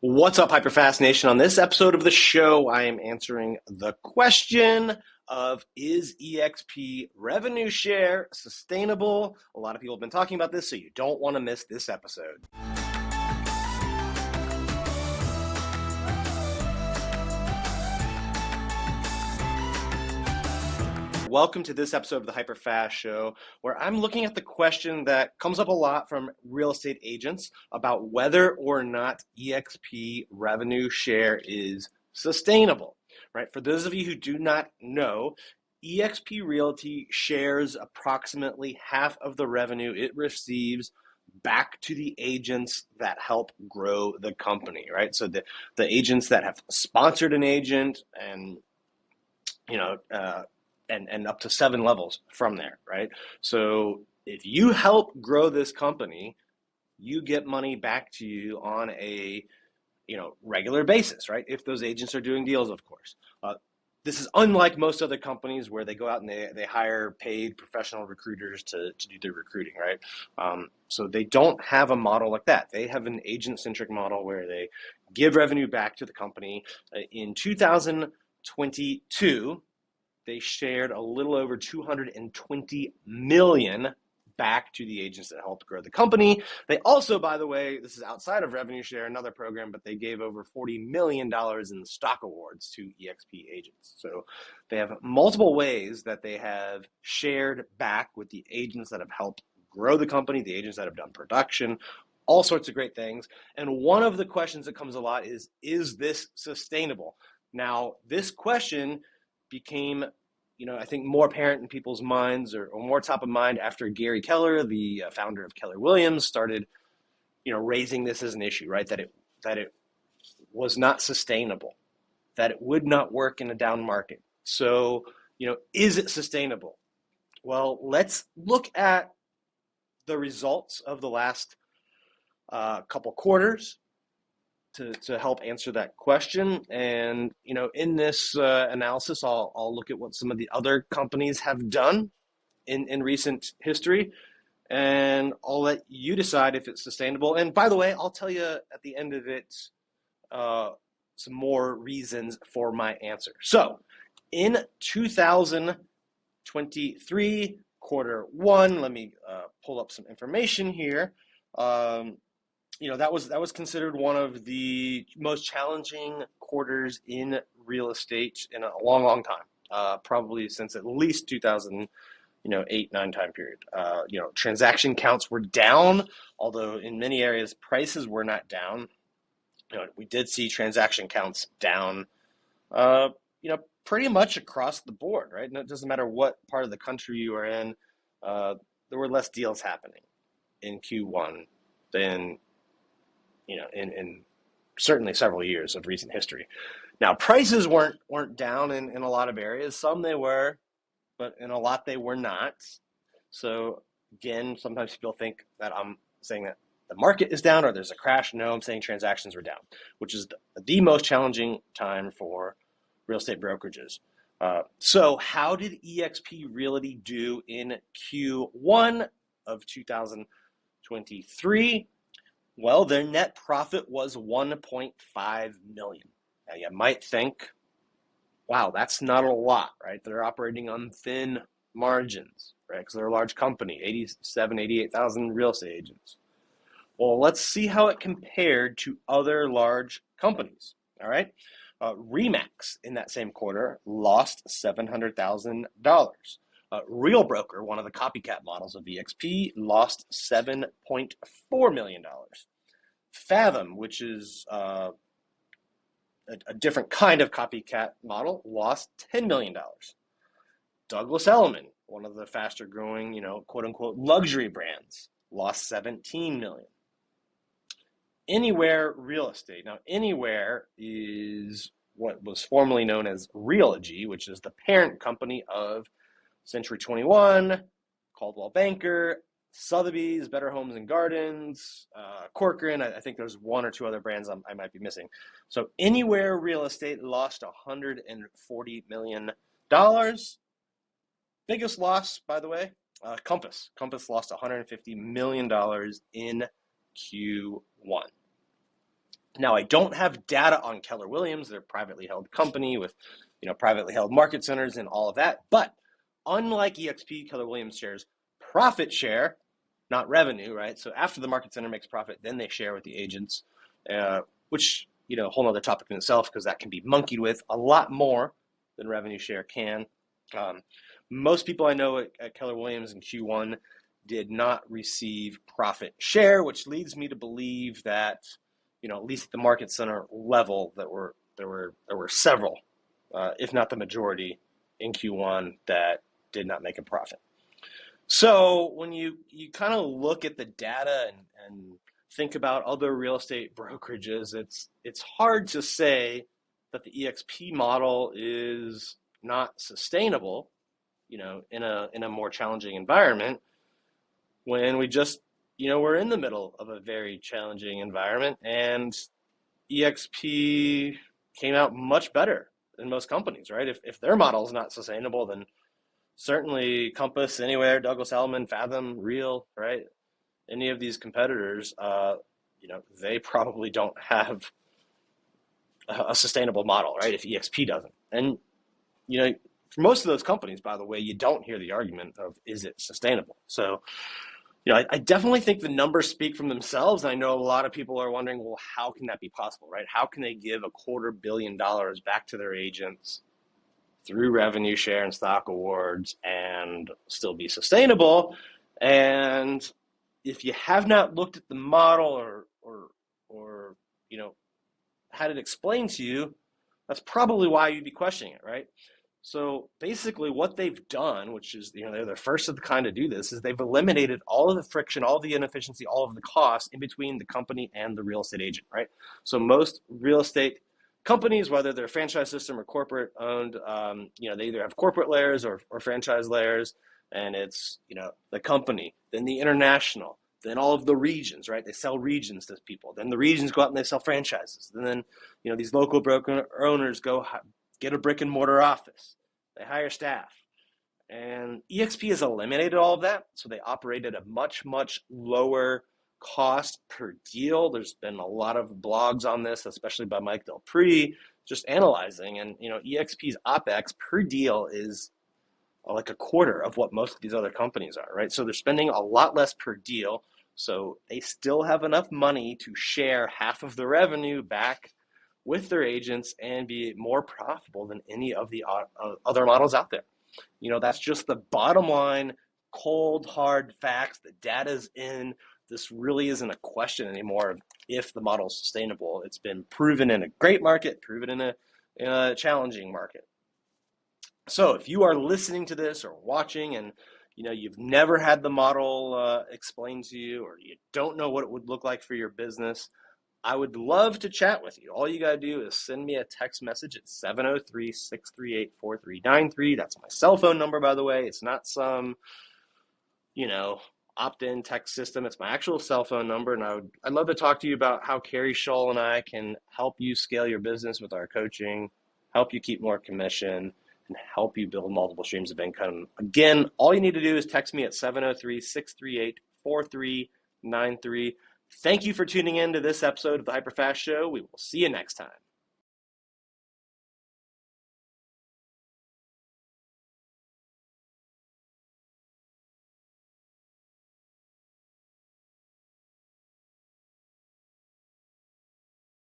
What's up, HyperFast Nation? On this episode of the show, I am answering the question of, is eXp revenue share sustainable? A lot of people have been talking about this, so you don't want to miss this episode. Welcome to this episode of the HyperFast Show, where I'm looking at the question that comes up a lot from real estate agents about whether or not eXp revenue share is sustainable, right? For those of you who do not know, eXp Realty shares approximately half of the revenue it receives back to the agents that help grow the company, right? So the agents that have sponsored an agent and, and up to 7 levels from there, right? So if you help grow this company, you get money back to you on a regular basis, right? If those agents are doing deals, of course. This is unlike most other companies where they go out and they hire paid professional recruiters to do their recruiting, right? So they don't have a model like that. They have an agent-centric model where they give revenue back to the company. In 2022, they shared a little over $220 million back to the agents that helped grow the company. They also, by the way, this is outside of revenue share, another program, but they gave over $40 million in stock awards to eXp agents. So they have multiple ways that they have shared back with the agents that have helped grow the company, the agents that have done production, all sorts of great things. And one of the questions that comes a lot is this sustainable? Now, this question became, I think more apparent in people's minds or more top of mind after Gary Keller, the founder of Keller Williams, started, raising this as an issue, right? That it was not sustainable, that it would not work in a down market. So, is it sustainable? Well, let's look at the results of the last couple quarters to help answer that question. And, in this analysis, I'll look at what some of the other companies have done in recent history, and I'll let you decide if it's sustainable. And by the way, I'll tell you at the end of it some more reasons for my answer. So in 2023, quarter one, let me pull up some information here. That was considered one of the most challenging quarters in real estate in a long, long time, probably since at least 2008, 9 time period. Transaction counts were down, although in many areas prices were not down. We did see transaction counts down, pretty much across the board, right? And it doesn't matter what part of the country you are in. There were less deals happening in Q1 than in certainly several years of recent history. Now, prices weren't down in a lot of areas. Some they were, but in a lot they were not. So again, sometimes people think that I'm saying that the market is down or there's a crash. No, I'm saying transactions were down, which is the most challenging time for real estate brokerages. So how did eXp Realty do in Q1 of 2023? Well, their net profit was $1.5 million. Now, you might think, wow, that's not a lot, right? They're operating on thin margins, right? Because they're a large company, 88,000 real estate agents. Well, let's see how it compared to other large companies, all right? Remax in that same quarter lost $700,000. Real Broker, one of the copycat models of eXp, lost $7.4 million. Fathom, which is a different kind of copycat model, lost $10 million. Douglas Elliman, one of the faster growing, quote unquote luxury brands, lost $17 million. Anywhere Real Estate. Now, Anywhere is what was formerly known as Realogy, which is the parent company of Century 21, Coldwell Banker, Sotheby's, Better Homes and Gardens, Corcoran. I think there's 1 or 2 other brands I might be missing. So Anywhere Real Estate lost $140 million. Biggest loss, by the way, Compass. Compass lost $150 million in Q1. Now, I don't have data on Keller Williams. They're a privately held company with, privately held market centers and all of that. But unlike eXp, Keller Williams shares profit share, not revenue, right? So after the market center makes profit, then they share with the agents, which, a whole other topic in itself, because that can be monkeyed with a lot more than revenue share can. Most people I know at Keller Williams in Q1 did not receive profit share, which leads me to believe that, at least at the market center level, there were several, if not the majority, in Q1 that did not make a profit. So when you kind of look at the data and think about other real estate brokerages, it's hard to say that the eXp model is not sustainable, in a more challenging environment, when we just, we're in the middle of a very challenging environment, and eXp came out much better than most companies, right? If their model is not sustainable, then certainly Compass, Anywhere, Douglas Elliman, Fathom, Real, right? Any of these competitors, they probably don't have a sustainable model, right? If eXp doesn't. And, for most of those companies, by the way, you don't hear the argument of, is it sustainable? So, I definitely think the numbers speak from themselves. I know a lot of people are wondering, well, how can that be possible, right? How can they give $250 million back to their agents through revenue share and stock awards and still be sustainable? And if you have not looked at the model or had it explained to you, that's probably why you'd be questioning it, right? So basically what they've done, which is, they're the first of the kind to do this, is they've eliminated all of the friction, all of the inefficiency, all of the costs in between the company and the real estate agent, right? So most real estate companies, whether they're franchise system or corporate owned, they either have corporate layers or franchise layers, and it's, the company, then the international, then all of the regions, right? They sell regions to people. Then the regions go out and they sell franchises. And then, these local broker owners go get a brick and mortar office. They hire staff. And eXp has eliminated all of that. So they operate at a much, much lower cost per deal. There's been a lot of blogs on this, especially by Mike Del Pree, just analyzing. And, eXp's OpEx per deal is like a quarter of what most of these other companies are, right? So they're spending a lot less per deal. So they still have enough money to share half of the revenue back with their agents and be more profitable than any of the other models out there. That's just the bottom line, cold, hard facts. The data's in. This really isn't a question anymore of if the model is sustainable. It's been proven in a great market, proven in a challenging market. So if you are listening to this or watching and you've never had the model explained to you, or you don't know what it would look like for your business, I would love to chat with you. All you got to do is send me a text message at 703-638-4393. That's my cell phone number, by the way. It's not some, opt-in text system. It's my actual cell phone number. And I'd love to talk to you about how Carrie Shull and I can help you scale your business with our coaching, help you keep more commission, and help you build multiple streams of income. Again, all you need to do is text me at 703-638-4393. Thank you for tuning in to this episode of the HyperFast Show. We will see you next time.